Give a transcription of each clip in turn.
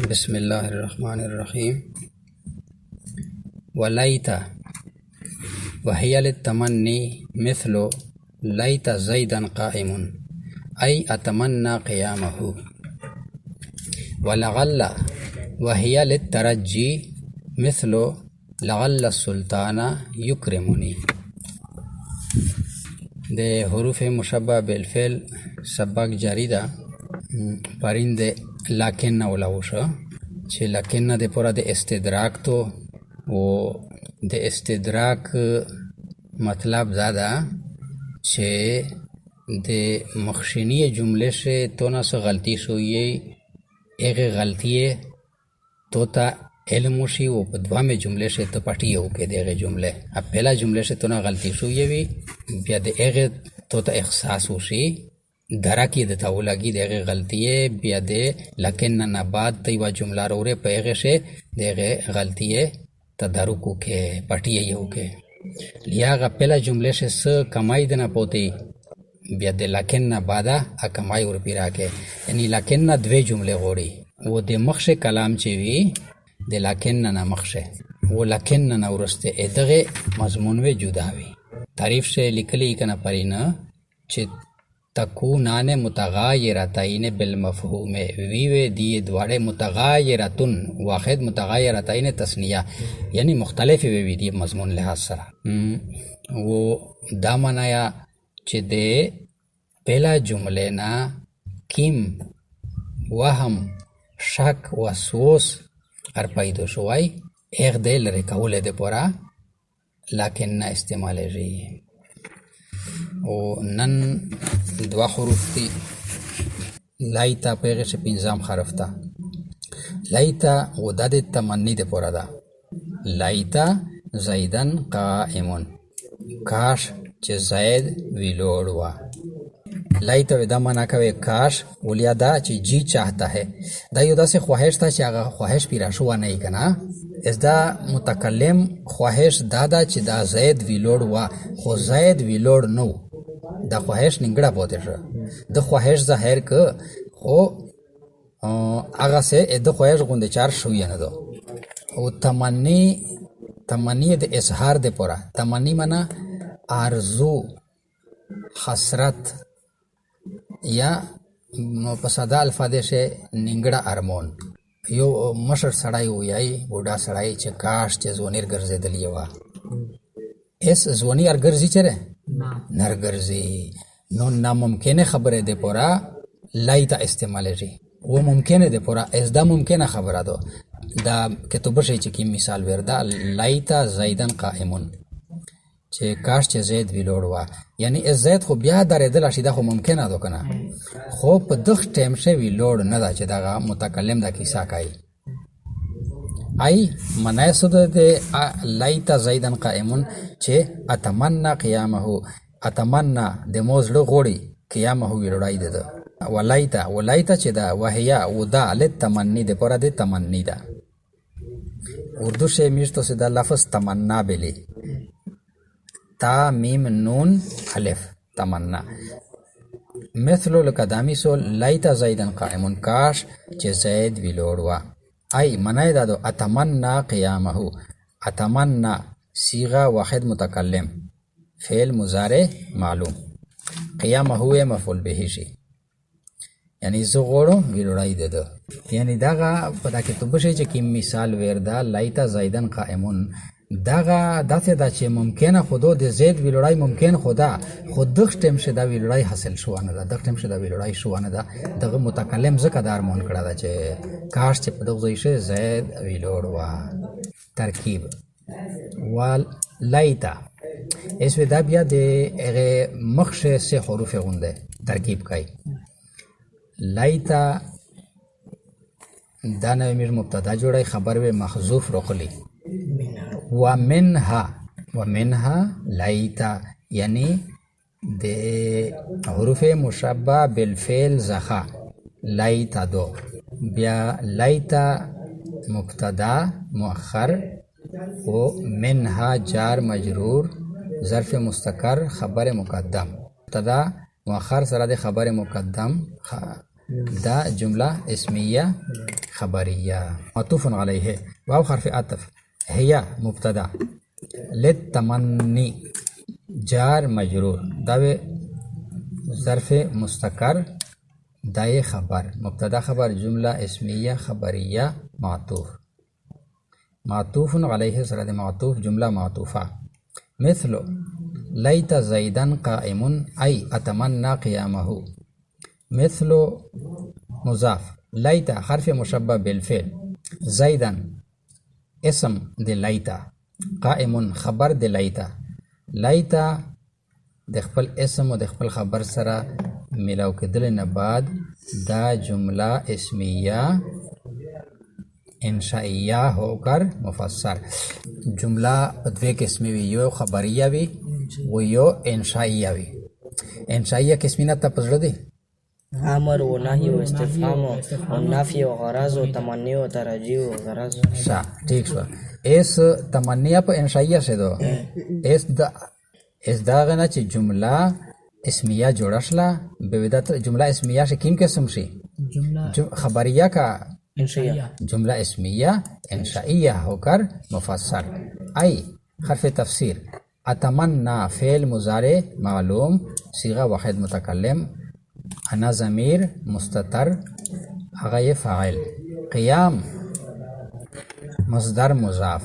बिस्मिल्लाहिर्रहमानिर्रहीम। वलैता वहिया लित्तमन्नी मिस्लु लैता ज़ैदन क़ाइमुन ऐ अतमन्ना क़ियामहु। वलगल्ला वहिया लित्तरज्जी मिस्लु लगल्ला सुल्ताना युक्रिमुनी। दे हुरूफ मुशब्बह बिलफिल सबक जारी दा परिंदे लाकिन वलाउशा छे लाकिन दे पूरा दे इस्तिदराक तो वो दे इस्तिदराक मतलब ज़्यादा छे दे मखशिनी जुमले से तो ना से गलती सोई एक गलती है तो ता इल्मुशी वो पदवा में जुमले से तो पटी हो के देगे जुमले अब पहला जुमले से तो ना गलती सोई भी बिया दे एक तो ता एहसास होशी धरा की देता वो लगी देगे गलती है बिया दे लेकिन ना बाद तयवा जुमला रोरे पैगे से देगे गलती है तदारू को के पटी हो के लिया का पहला जुमले से स कमाई देना पोती बिया दे लेकिन ना बादा आ कमाई और पिरा के यानी लेकिन ना द्वे जुमले गोरी वो दे मख्शे कलाम चीवी दे लेकिन ना मख्शे वो लेकिन ना उरस्ते एदगे मजमून वे जुदावी तारीफ से लिखली कना परिना चित तकूनाने मुतगायिरतैन बिलमफ़हूम वीवे दिए द्वारे मुतगायिरतुन वाहिद मुतगायिरतैन तस्निया यानी मुख्तलिफ वे दिए मजमून लिहाज सरा वो दामनाया चिदे पहला जुमले ना किम वहम शक वसवस अर्पैदो शुआई एक दे लरे कहूले दे पोरा लेकिन ना इस्तेमाल रही ओ नन दवा हुरूफ थी लाइता पेगे से पिंजाम खरफ्ता लाइता वो दादे तमन्नी दे पोरा दा लाइता ज़ैदन क़ाइमुन काश चे ज़ैद विलोड़वा लाइता वेदा मना कवे काश उलियादा चे जी चाहता है दा युदा से ख्वाहिश था चागा ख्वाहिश पिराशुआ नहीं कना इसदा मुतकल्लिम ख्वाहिश दादा चे दा ज़ैद विलोड़वा खो ज़ैद विलोड़ नो दा ख्वाहिश निंगड़ा पोते द ख्वाहिश ज़ाहिर क हो आगा से द ख्वाहिश गुंदे चार शुया न दो वो तमन्नी दे इजहार दे पोरा तमन्नी मना आरज़ू हसरत या पसदा अल्फादे से निंगड़ा अरमोन यो मशर सड़ाई हुई आई बूढ़ा सड़ाई चे काश चे जोनीर गर्जे दलियवा इस जोनी अर गर्जी चरे नर गर्जी नो नामुमकिन खबर दे पोरा लाइता इस्तेमाल जी वो मुमकिन दे पोरा इज़दा मुमकिन खबर दो दा के तो बशे चे की मिसाल वेरदा लाइता ज़ैदन क़ाइमुन चे काश चे ज़ैद विलोड़वा यानी इस ज़ैद खो ब्याह दारे दिल अशीदा खो मुमकिन दो कना खो पदख टेम से विलोड़ न दा चे दागा मुतकल्लिम दा किसा काई आई मनाय सुद दे लाइता ज़ैदन क़ाइमुन चे अतमन्ना क़ियामहु अतमन्ना दे मोज़लो गोड़ी क़ियामहु विलोड़ाई दे दो वलाइता चे दा वहिया उदा ले तमन्नी दे पोरा दे तमन्नी दा उर्दू से मीर तो से दा लफ्ज़ तमन्ना बेली ता मीम नून अलिफ तमन्ना मिस्लु लकदामी सो लाइता ज़ैदन क़ाइमुन काश चे ज़ैद विलोड़वा आई मनाय दादो अतमन्ना क़ियामहु अतमन्ना सीगा वाहिद मुतकल्लिम फ़ेल मुज़ारे मालूम क़ियामहु मफ़ूल बिही शी यानी ज़ोगोड़ो विलोड़ाई दे दो यानी दागा पता के तो बशे चे की मिसाल वेरदा लाइता ज़ैदन क़ाइमुन दागा दाते दा चे मुमकिन खुदो दे ज़ैद विलोड़ाई मुमकिन खुदा खुद दख टेम से दा विलोड़ाई हासिल शुआना दा दख टेम से दा विलोड़ाई शुआना दा दग मुतकल्लिम ज़कदार मोन कड़ा दा चे काश चे पदक ज़ैशे ज़ैद विलोड़वा तरकीब वाल लाइता इस विदा बिया दे एगे मख्शे से हुरूफ गुंदे तरकीब काई लाइता दाना मिर मुब्तदा जोड़ाई खबर वे महजूफ रोखली वमिनहा लाइता यानी दे हुरूफ मुशब्बा बिलफेल ज़खा लाइता दो बिया लाइता मुब्तदा मुअख्खर वो मिनहा जार मजरूर ज़र्फ़ मुस्तकर खबर मुक़द्दम मुब्तदा मुअख्खर सरा दे खबर मुक़द्दम دا جملہ اسمیہ خبریہ معطوف علیہ واو حرف عطف هي مبتدا للتمنی جار مجرور دا ظرف مستقر دای خبر مبتدا خبر جملہ اسمیہ خبریہ معطوف علیہ سرد معطوف جملہ معطوفہ مثل لیت زیدن قائم ای اتمنى قیامه مثل مضاف لیت حرف مشبہ بالفعل زیدن اسم د لیتا قائم خبر د لیتا لیتا د خپل اسم او د خپل خبر سره ملاو کېدل نه بعد دا جمله اسمیه انشائیه ہوکر مفسر جمله په دوه قسمه وي یو خبریه وي و یو انشائیه وي انشائیه قسمه نه ته پزړه دی امر و نهی و استفهام و نفی و غرض و تمنی و ترجی و غرض شا ٹھیک شو اس تمنیہ په انشائیہ سے دو اس دا غنا چې جمله اسمیہ جوړه شله بویدات جمله اسمیہ سے کیم قسم شي خبریہ کا جمله اسمیہ انشائیہ ہو کر مفسر ای حرف تفسیر اتمنى فعل مضارع معلوم صیغہ واحد متکلم انا ضمیر مستتر اغی فاعل قیام مصدر مضاف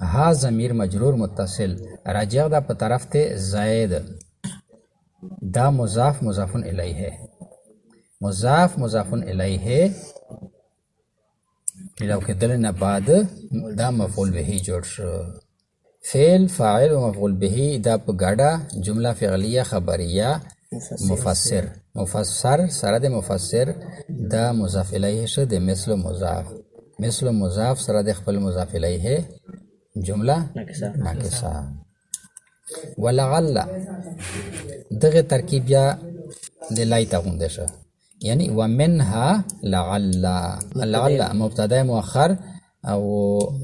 ها ضمیر مجرور متصل راجع دا په طرف ته زائد دا مضاف مضاف الیہ مضاف مضاف الیہ لو کدل نه بعد دا مفعول به جوړ شو فعل فاعل و مفعول به دا په ګډه جمله فعلیه خبریه مفسر سره د مفسر دا مضاف الیه شه د مثل مضاف سره د خپل مضاف الیه جمله ناقصه ولعل دغه ترکیب یا د لای ته غونډه شه یعنی ومنها لعل مبتدا مؤخر او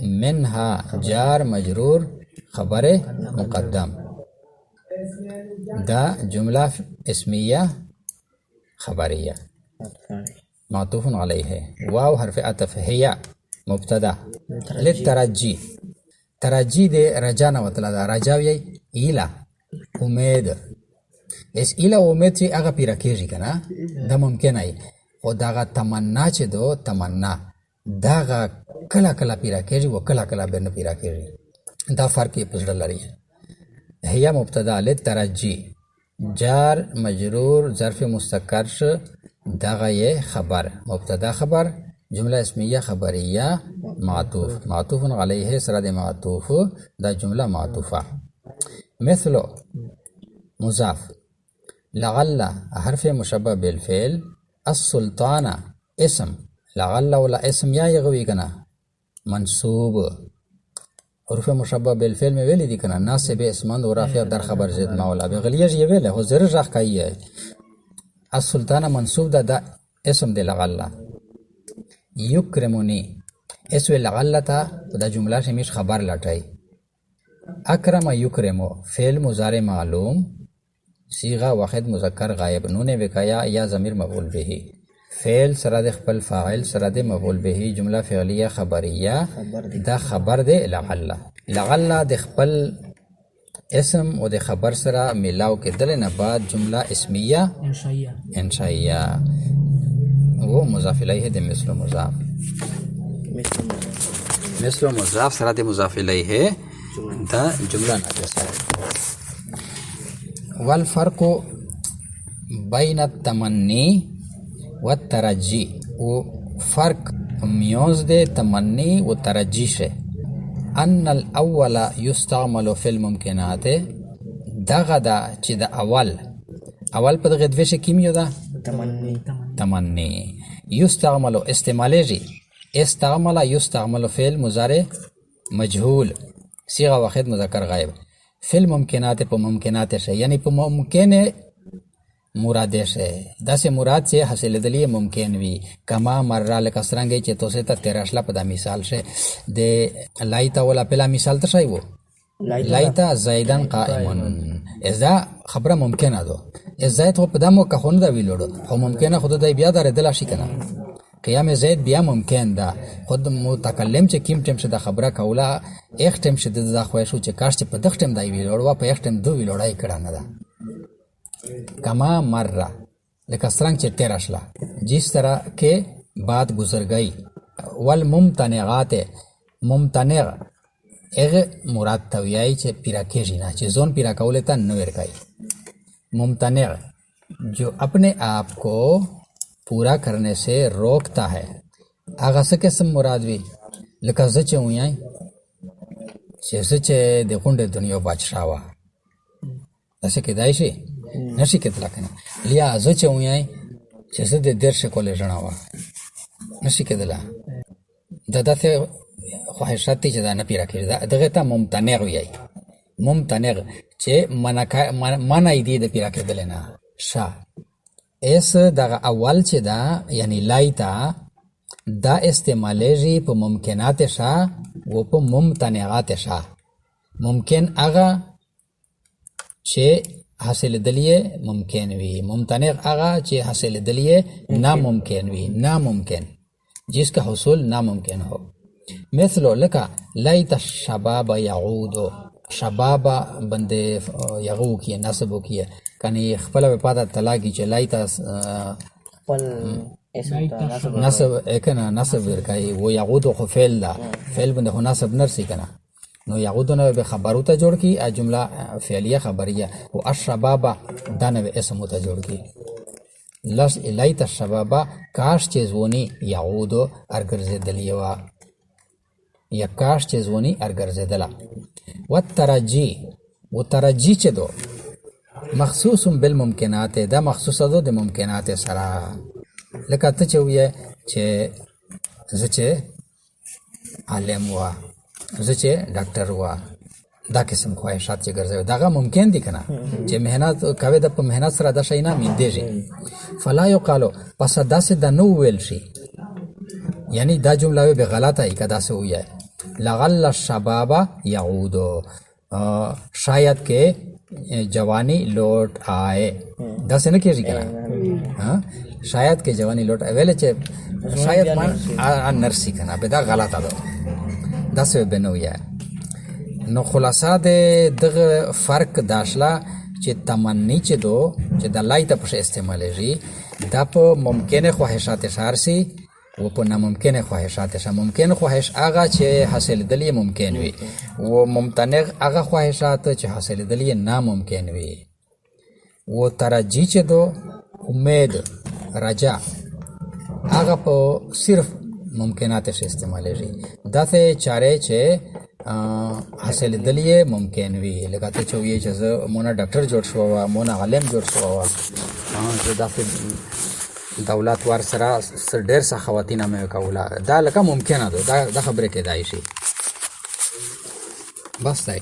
منها جار مجرور خبر مقدم دا جملہ اسمیہ خبریہ معطوف علیہ واو حرف عطف هي مبتدا للترجی ترجی دے رجا نہ مطلب دا رجا وی ایلا امید اس ایلا امید چې هغه پیرا کېږي کنه دا ممکن ای او دا تمنا چې دو تمنا دا کلا کلا پیرا کېږي او کلا کلا بن پیرا کېږي دا فرق په ځړ لري هي مبتدا للترجی جار مجرور ظرف مستقر دغه خبر مبتدا خبر جمله اسمیه خبریه معطوف علیه سره د معطوف دا جمله معطوفه مثل مضاف لعل حرف مشبه بالفعل السلطان اسم لعل ولا اسم یا یغوی کنا منصوب حروف مشبه بالفعل میں ویلی دی کنا ناصب اسمند و رافع در خبر زید مولا بغلیج یہ ویلے ہو زر رخ کئی ہے السلطان منصوب دا اسم دی لعل یکرمونی اسو لعل تا دا جملہ شمیش خبر لٹائی اکرم یکرمو فعل مضارع معلوم صیغہ واحد مذکر غائب نون وقایا یا ضمیر مفعول به فعل سره د خپل فاعل سره د مفعول به جمله فعلیه خبریه دا خبر د لعل د خپل اسم او د خبر سره ملاو کېدل نه بعد جمله اسمیه انشائیه و مضاف الیه د مثل مضاف سره د مضاف الیه دا جمله ناقصه والفرق بین التمنی والترجی و فرق میوز دے تمنی و ترجی سے ان الاول یستعمل فی الممکنات دغدا چی دا اول پا دغه دویش کیمیو دا تمنی یستعمل استعمالی جی یستعمل فعل مضارع مجهول صیغه واحد مذکر غائب فی الممکنات پا ممکنات سے یعنی پا ممکن مراد سے داسې مراد چې حاصل دلی ممکن وي کما مر لکه څنګه چې توسه ته تیراشلا په د مثال شه د لایتا ولا پلا مثال ته شای وو لایتا زیدن قائمون ازا خبره ممکنه ده زید خو په دمو که خونه دا ویلوړو خو ممکنه خود دا بیا درېدلی شي که نه قیام زید بیا ممکن ده خود متکلم چې کیم ټیم چې دا خبره کوله ایک ټیم چې د دا خواهش و چې کاش چې په دغه ټیم دا ویلوړ په ایک ټیم دو ویلوړه یې کړه نه ده کما مره لکه څرنګه چې تیره شله جس طرح کې بات گزر گئی والممتنعات ممتنع اغه مراد تویای چې پیرا کېږي نه چې ځون پیرا کولې ته نه ورکای ممتنع जो अपने आप को पूरा करने से रोकता है आगा से किस्म मुराद भी लका ज़चे हुई چې ज़चे د غونډې دنیا بادشاه وا داسې کېدای شي نشي کېدلی که نه لیا ځچې ویای چې زه د دېرشې کولې ژڼه وه نشي کېدلی دا داسې خواهشات دي چې دا نه پیره کېږي دغې ته ممتنع ویای ممتنع چې منع دي د پیره کېدلی نه ښه ایس دغه اول چې دا یعنی لایتا دا استعمالیږي په ممکنات ښه و په ممتنعات ښه ممکن هغه چې حاصل دلیه ممکن وی ممتنع هغه چې حاصل دلیه ناممکن وی ناممکن جس کا حصول ناممکن ہو مثل لکا لیت الشباب یعود شباب بندے یغو کیے نصب کیے کنی خپل په پاده طلاقی چې لیت نصب اکنه نصب ورکای و یعود خو فعل دا فعل بنده نصب نرسی کنه نو یعودونه به خبرو ته جوړ کی ا جمله فعلیه خبریه او الشباب دانه به اسم ته جوړ کی لس لیت الشباب کاش چې زونی یعودو ارګرزدلیوا یا کاش چې زونی ارګرزدلا والترجی وترجی چې دو مخصوص بالممکنات دا مخصوص دو د ممکنات سره لکه ته چې وې چې زچې عالم وا زچې ډاکټر وا دا قسم خواهشات چې ګرځي داغه ممکن دي کنه چې مهنت کوي د په مهنت سره د شي نه میندېږي فلا یقالو پس داسې د نو ویل شي یعنی دا جمله به غلطه ای کدا سه وي لغل الشباب يعود شاید کې جوانی لوٹ آئے دا سه نه کېږي کنه ها شاید کې جوانی لوٹ ویل چې شاید مان نرسی کنه به دا غلطه ده دا سه بنویا نو خلاصه دغه فرق داشله چې تمنی چې دو چې د لایت په استعمالېږي دا په ممکنه خواهشات شارسي و په ناممکنه خواهشات شه ممکن خواهش هغه چې حاصل دلی ممکن وي و ممتنع هغه خواهشات چې حاصل دلی ناممکن وي و ترجی چې دو امید رجا هغه په صرف ممکنات شه استعمالېږي دا ته چاره چې حاصل دلیه ممکن وی لکه ته چې وی چې زه مونږ ډاکټر جوړ شو مونږ عالم جوړ شو زه داسې دولت ور سره ډېر سخاوتینه مې کوله دا لکه ممکنه ده دا خبره کېدای شي بس دی